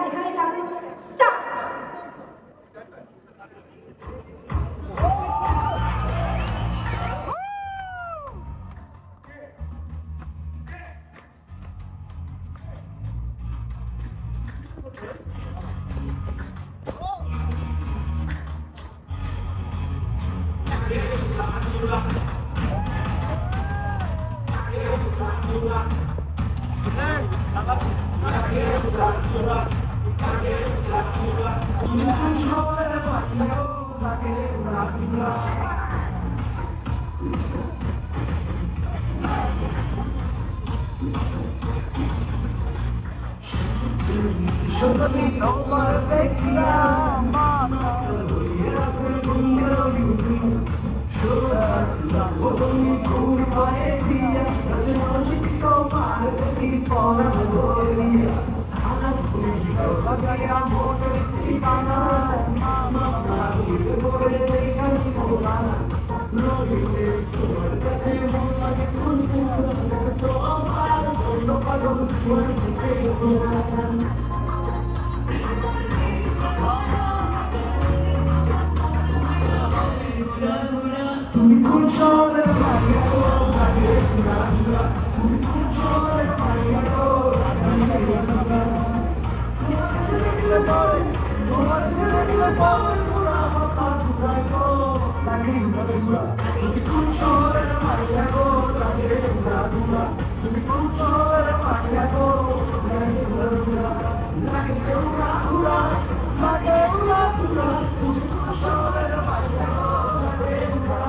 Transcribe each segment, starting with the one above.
এখানে যাবে স্টার্ট। তুমি কোন শহরে মারিয়া গো লাগে সুরা তুমি কোন শহরে মারিয়া গো তোমার ছেলে দিলে পরে পুরা মাথা ঘুরাই গো লাগে সুরা তুমি কোন শহরে মারিয়া গো লাগে সুরা তুমি কোন শহরে মারিয়া গো লাগে সুরা লাগে উড়া উড়া লাগে উড়া উড়া তুমি কোন শহরে মারিয়া গো লাগে উড়া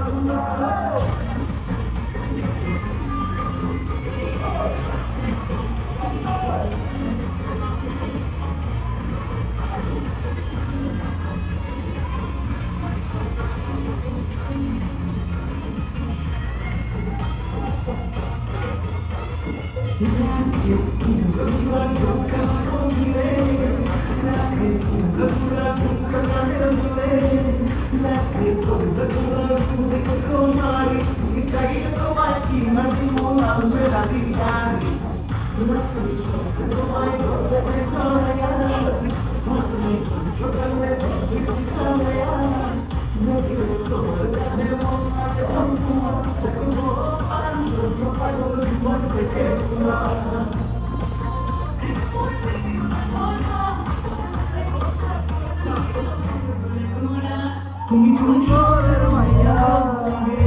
তুমি কোন শহরের মাইয়া লাগে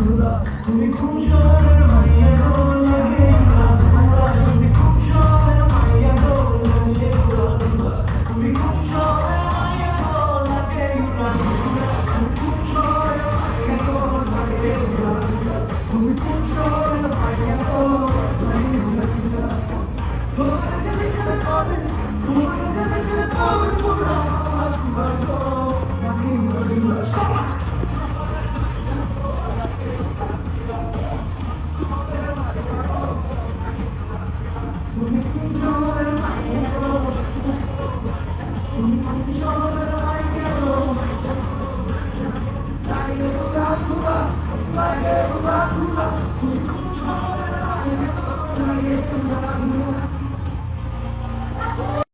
উড়া তুমি কোন শহরের মাইয়া গো লাগে উড়া তুমি কোন শহরের মাইয়া গো লাগে উড়া তুমি কোন শহরের মাইয়া গো লাগে উড়া তুমি কোন শহরের মাইয়া গো লাগে উড়া তুমি কোন শহরের মাইয়া গো লাগে উড়া তোমার জানি করে তোমার জানি করে